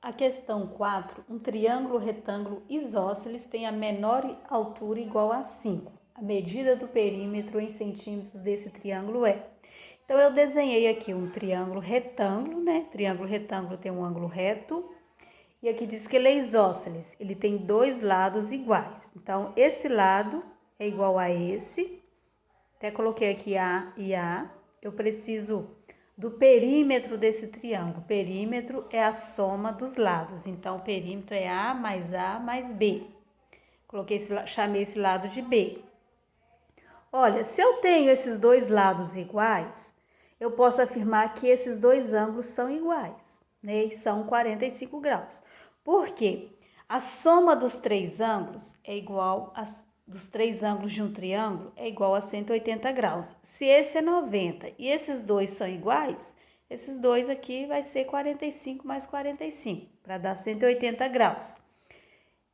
A questão 4, um triângulo retângulo isósceles tem a menor altura igual a 5. A medida do perímetro em centímetros desse triângulo é. Então, eu desenhei aqui um triângulo retângulo, né? Triângulo retângulo tem um ângulo reto. E aqui diz que ele é isósceles, ele tem dois lados iguais. Então, esse lado é igual a esse. Até coloquei aqui A e A. Eu preciso do perímetro desse triângulo. Perímetro é a soma dos lados. Então, o perímetro é A mais B. Chamei esse lado de B. Olha, se eu tenho esses dois lados iguais, eu posso afirmar que esses dois ângulos são iguais, né? E são 45 graus. Por quê? A soma dos três ângulos é igual a dos três ângulos de um triângulo é igual a 180 graus. Se esse é 90 e esses dois são iguais, esses dois aqui vai ser 45 mais 45, para dar 180 graus.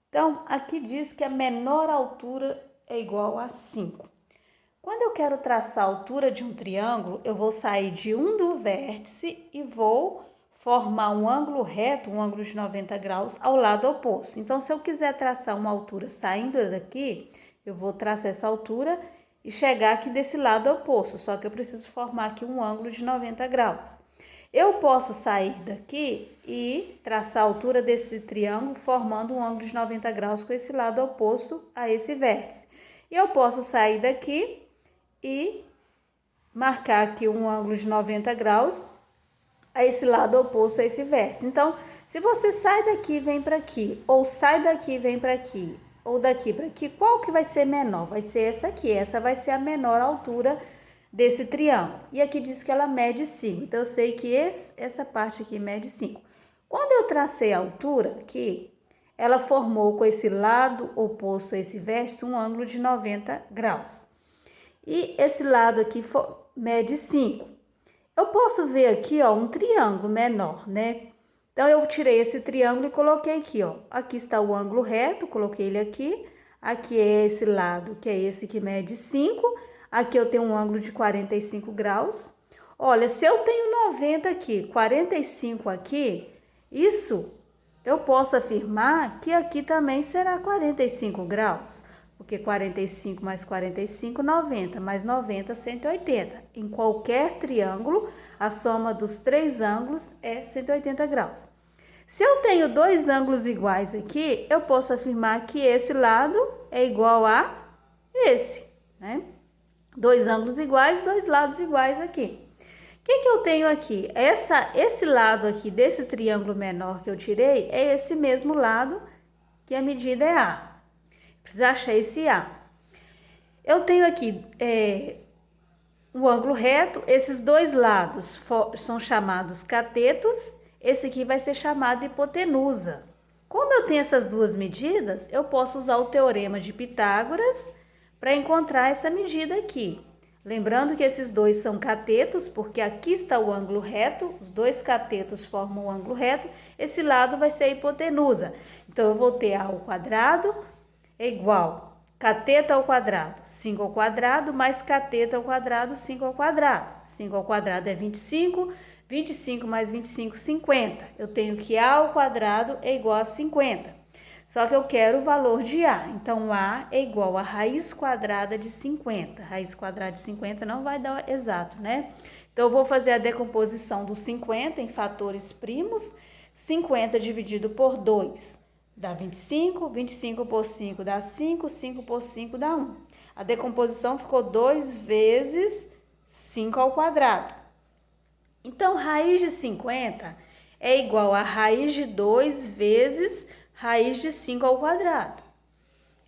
Então, aqui diz que a menor altura é igual a 5. Quando eu quero traçar a altura de um triângulo, eu vou sair de um do vértice e vou formar um ângulo reto, um ângulo de 90 graus, ao lado oposto. Então, se eu quiser traçar uma altura saindo daqui, eu vou traçar essa altura e chegar aqui desse lado oposto, só que eu preciso formar aqui um ângulo de 90 graus. Eu posso sair daqui e traçar a altura desse triângulo formando um ângulo de 90 graus com esse lado oposto a esse vértice. E eu posso sair daqui e marcar aqui um ângulo de 90 graus a esse lado oposto a esse vértice. Então, se você sai daqui e vem para aqui, ou sai daqui e vem para aqui, ou daqui para aqui, qual que vai ser menor? Vai ser essa aqui, essa vai ser a menor altura desse triângulo. E aqui diz que ela mede 5, então eu sei que essa parte aqui mede 5. Quando eu tracei a altura aqui, ela formou com esse lado oposto a esse vértice um ângulo de 90 graus. E esse lado aqui mede 5. Eu posso ver aqui, ó, um triângulo menor, né? Então, eu tirei esse triângulo e coloquei aqui, ó. Aqui está o ângulo reto, coloquei ele aqui. Aqui é esse lado, que é esse que mede 5. Aqui eu tenho um ângulo de 45 graus. Olha, se eu tenho 90 aqui, 45 aqui, isso eu posso afirmar que aqui também será 45 graus. Porque 45 mais 45, 90, mais 90, 180. Em qualquer triângulo, a soma dos três ângulos é 180 graus. Se eu tenho dois ângulos iguais aqui, eu posso afirmar que esse lado é igual a esse, né? Dois ângulos iguais, dois lados iguais aqui. O que eu tenho aqui? Esse lado aqui desse triângulo menor que eu tirei é esse mesmo lado que a medida é A. Precisa achar esse A. Eu tenho aqui um ângulo reto, esses dois lados são chamados catetos, esse aqui vai ser chamado hipotenusa. Como eu tenho essas duas medidas, eu posso usar o teorema de Pitágoras para encontrar essa medida aqui. Lembrando que esses dois são catetos, porque aqui está o ângulo reto, os dois catetos formam o ângulo reto, esse lado vai ser a hipotenusa. Então, eu vou ter A ao quadrado é igual cateto ao quadrado, 5 ao quadrado, mais cateto ao quadrado, 5 ao quadrado. 5 ao quadrado é 25, 25 mais 25, 50. Eu tenho que A ao quadrado é igual a 50. Só que eu quero o valor de A. Então, A é igual a raiz quadrada de 50. Raiz quadrada de 50 não vai dar exato, né? Então, eu vou fazer a decomposição do 50 em fatores primos. 50 dividido por 2 dá 25, 25 por 5 dá 5, 5 por 5 dá 1. A decomposição ficou 2 vezes 5 ao quadrado. Então, raiz de 50 é igual a raiz de 2 vezes raiz de 5 ao quadrado.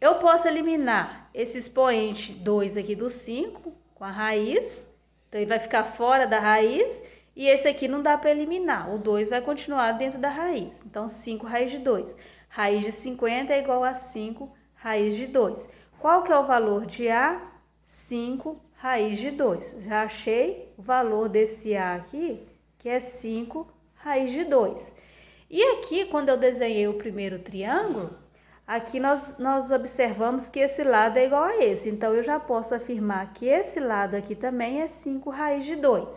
Eu posso eliminar esse expoente 2 aqui do 5 com a raiz, então ele vai ficar fora da raiz, e esse aqui não dá para eliminar, o 2 vai continuar dentro da raiz. Então, 5 raiz de 2. Raiz de 50 é igual a 5 raiz de 2. Qual que é o valor de A? 5 raiz de 2. Já achei o valor desse A aqui, que é 5 raiz de 2. E aqui, quando eu desenhei o primeiro triângulo, aqui nós observamos que esse lado é igual a esse. Então, eu já posso afirmar que esse lado aqui também é 5 raiz de 2.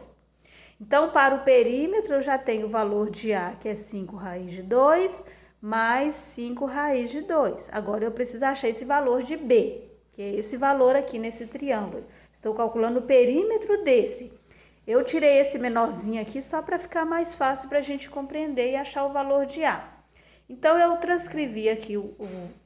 Então, para o perímetro, eu já tenho o valor de A, que é 5 raiz de 2, mais 5 raiz de 2. Agora, eu preciso achar esse valor de B, que é esse valor aqui nesse triângulo. Estou calculando o perímetro desse. Eu tirei esse menorzinho aqui só para ficar mais fácil para a gente compreender e achar o valor de A. Então, eu transcrevi aqui o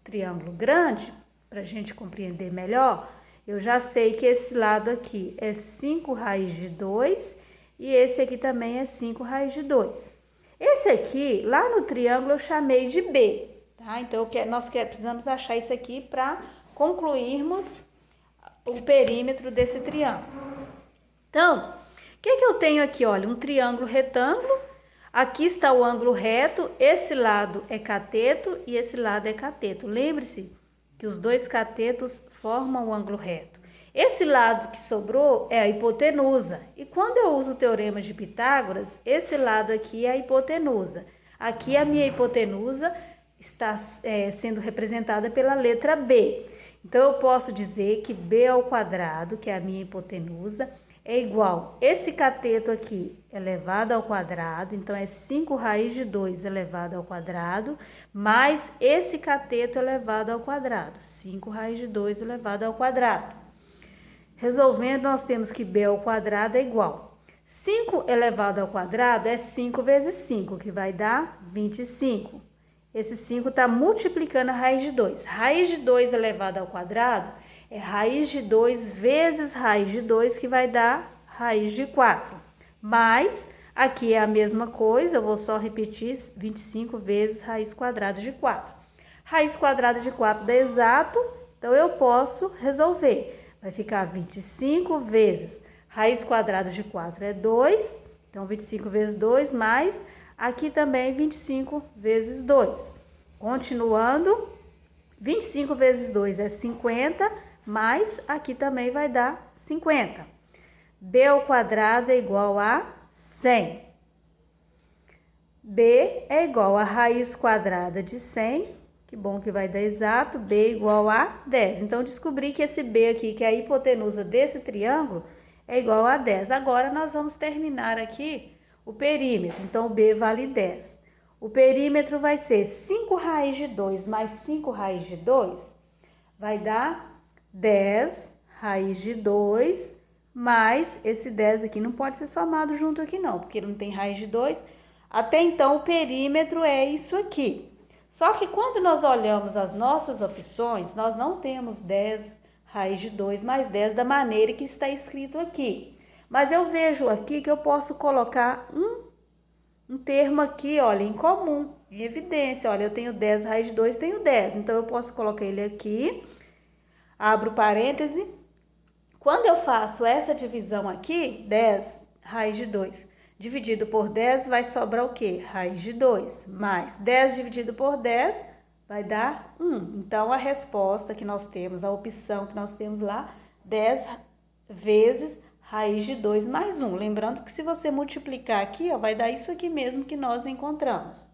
triângulo grande, para a gente compreender melhor. Eu já sei que esse lado aqui é 5 raiz de 2 e esse aqui também é 5 raiz de 2. Esse aqui, lá no triângulo, eu chamei de B, tá? Então, nós precisamos achar isso aqui para concluirmos o perímetro desse triângulo. Então, o que eu tenho aqui? Olha, um triângulo retângulo. Aqui está o ângulo reto. Esse lado é cateto e esse lado é cateto. Lembre-se que os dois catetos formam o ângulo reto. Esse lado que sobrou é a hipotenusa. E quando eu uso o teorema de Pitágoras, esse lado aqui é a hipotenusa. Aqui a minha hipotenusa está sendo representada pela letra B. Então, eu posso dizer que B ao quadrado, que é a minha hipotenusa, é igual esse cateto aqui elevado ao quadrado, então é 5 raiz de 2 elevado ao quadrado, mais esse cateto elevado ao quadrado, 5 raiz de 2 elevado ao quadrado. Resolvendo, nós temos que B ao quadrado é igual 5 elevado ao quadrado é 5 vezes 5, que vai dar 25. Esse 5 está multiplicando a raiz de 2. Raiz de 2 elevado ao quadrado é raiz de 2 vezes raiz de 2, que vai dar raiz de 4. Mas, aqui é a mesma coisa, eu vou só repetir 25 vezes raiz quadrada de 4. Raiz quadrada de 4 dá exato, então eu posso resolver. Vai ficar 25 vezes raiz quadrada de 4 é 2, então 25 vezes 2, mais aqui também 25 vezes 2. Continuando, 25 vezes 2 é 50, mas aqui também vai dar 50. B ao quadrado é igual a 100. B é igual a raiz quadrada de 100, que bom que vai dar exato, B é igual a 10. Então, descobri que esse B aqui, que é a hipotenusa desse triângulo, é igual a 10. Agora, nós vamos terminar aqui o perímetro. Então, o B vale 10. O perímetro vai ser 5 raiz de 2 mais 5 raiz de 2, vai dar 10 raiz de 2, mais esse 10 aqui não pode ser somado junto aqui não, porque não tem raiz de 2. Até então, o perímetro é isso aqui. Só que quando nós olhamos as nossas opções, nós não temos 10 raiz de 2 mais 10 da maneira que está escrito aqui. Mas eu vejo aqui que eu posso colocar um termo aqui, olha, em comum, em evidência. Olha, eu tenho 10 raiz de 2, tenho 10. Então, eu posso colocar ele aqui. Abro parêntese. Quando eu faço essa divisão aqui, 10 raiz de 2 dividido por 10, vai sobrar o quê? Raiz de 2. Mais 10 dividido por 10 vai dar 1. Então, a resposta que nós temos, a opção que nós temos lá, 10 vezes raiz de 2 mais 1. Lembrando que se você multiplicar aqui, ó, vai dar isso aqui mesmo que nós encontramos.